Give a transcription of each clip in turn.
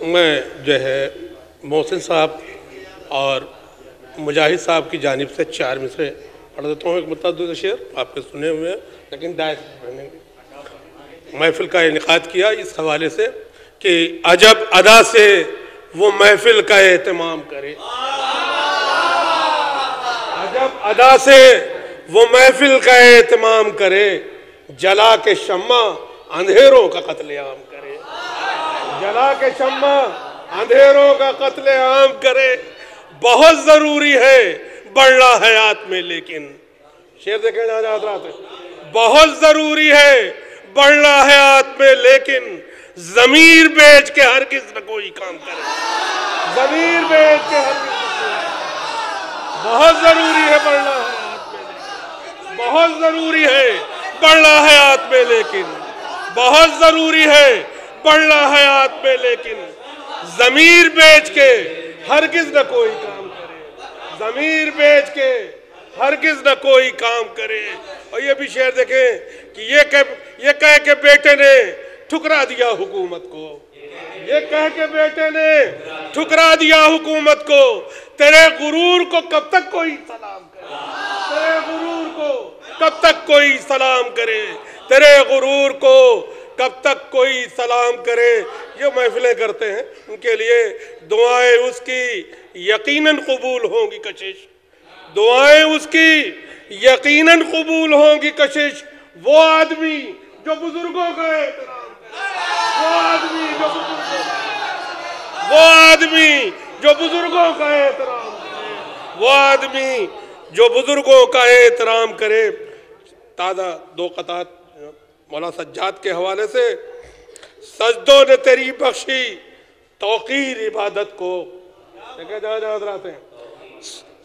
मैं जो है मोहसिन साहब और मुजाहिद साहब की जानिब से 4 मिसरे पढ़ देता हूँ। एक मतलब दो शेर आपके सुने हुए हैं, लेकिन दायरे पढ़ेंगे। महफिल का इनेकाद किया इस हवाले से कि अजब अदा से वो महफिल का एहतमाम करे, अजब अदा से वो महफिल का एहतमाम करे, जला के शम्मा अंधेरों का कत्लेआम करे, जला के शम्मा अंधेरों का कत्लेआम करे। बहुत जरूरी है बढ़ना हयात में, लेकिन शेर देखें हजरात, बहुत जरूरी है बढ़ना हयात में, लेकिन जमीर बेच के हर किस न कोई काम करे, जमीर बेच के हर किस बहुत जरूरी है बढ़ना हयात में, बहुत जरूरी है बढ़ना हयात में, लेकिन बहुत जरूरी है बढ़ना हयात में, लेकिन जमीर बेच के हर किस न कोई काम करे, जमीर बेच के हर किस न कोई काम करे। और ये भी शेर देखें कि ये कह के बेटे ने ठुकरा दिया हुकूमत को, ये कह के बेटे ने ठुकरा दिया हुकूमत को, तेरे गुरूर को कब तक कोई सलाम करे, तेरे गुरूर को कब तक कोई सलाम करे, तेरे गुरूर को कब तक कोई सलाम करे। ये महफिलें करते हैं, उनके लिए दुआएं उसकी यकीनन कबूल होंगी कशिश, दुआएं उसकी यकीनन कबूल होंगी कशिश। वो आदमी जो बुजुर्गों का एहतराम करे, वो आदमी जो बुजुर्गों का एहतराम करे, वो आदमी जो बुजुर्गों का एहतराम करे। ताज़ा 2 क़तात मौला सज्जाद के हवाले से, सजदों ने तेरी बख्शी तौकीर इबादत को,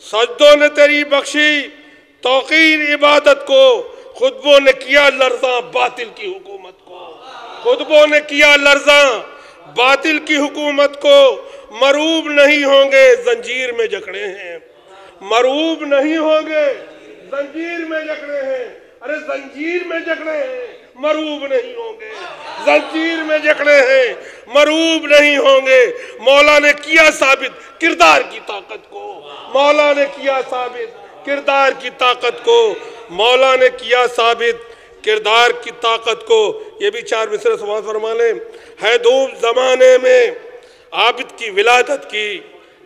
सजदों ने तेरी बख्शी तौकीर इबादत को, खुतबों ने किया लर्जा बातिल की हुकूमत को, खुतबों ने किया लर्जा बातिल की हुकूमत को। मरूब नहीं होंगे जंजीर में जकड़े हैं, मरूब नहीं होंगे जंजीर में जकड़े हैं। अरे जंजीर में जकड़े हैं, मरूब नहीं होंगे, जंजीर में जकड़े हैं, मरूब नहीं होंगे। मौला ने किया साबित किरदार की ताकत को, मौला ने किया साबित किरदार की ताकत को, मौला ने किया साबित किरदार की ताकत को। ये भी 4 मिसरे समाज फरमाने। है धूम जमाने में आबिद की विलादत की,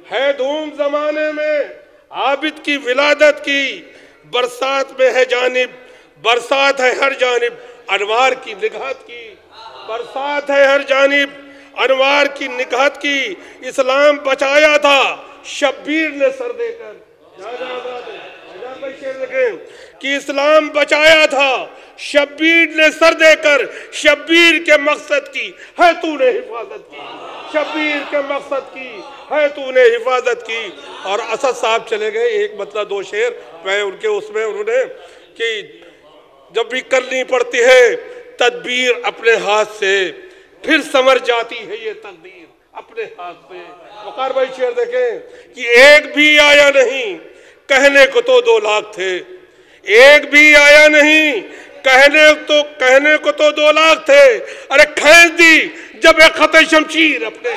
है धूम जमाने में आबिद की विलादत की, बरसात में है जानिब, बरसात है हर जानिब अनवार की निगाहत की, बरसात है हर जानिब अनवार की निगाहत की। इस्लाम बचाया था शब्बीर ने सर देकर, कि इस्लाम बचाया था शब्बीर ने सर देकर, शब्बीर के मकसद की है तूने हिफाजत की, शब्बीर के मकसद की है तूने हिफाजत की। और असद साहब चले गए, एक मतलब 2 शेर मैं उनके उसमें उन्होंने कि जब भी करनी पड़ती है तदबीर अपने हाथ से, फिर समझ जाती है ये तकदीर अपने हाथ से। वकार भाई शेर देखें कि एक भी आया नहीं कहने को तो 2 लाख थे, एक भी आया नहीं कहने को तो 2 लाख थे। अरे खैर दी जब एक खत शमशीर अपने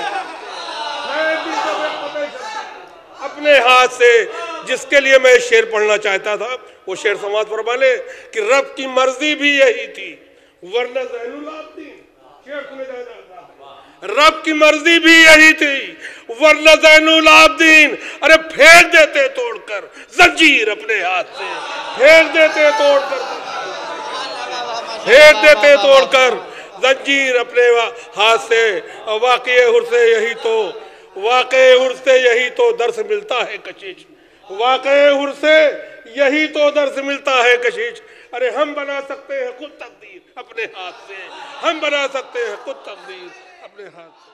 अपने हाथ से। जिसके लिए मैं शेर पढ़ना चाहता था वो शेर समाज फरमाने कि रब की मर्जी भी यही थी वरना ज़ैनुल आबिदीन, शेर सुने जाएगा, रब की मर्जी भी यही थी वरना ज़ैनुल आबिदीन। अरे फेंक देते तोड़कर जंजीर अपने हाथ से, फेंक देते तोड़कर, फेंक देते तोड़कर जंजीर अपने हाथ से। वाक़ई हुर से यही तो, वाक़ई हुर से यही तो दर्स मिलता है कशिश, वाक़ई हुर से यही तो दर्स मिलता है कशिश। अरे हम बना सकते हैं खुद तकदीर अपने हाथ से, हम बना सकते हैं खुद तकदीर अपने हाथ से।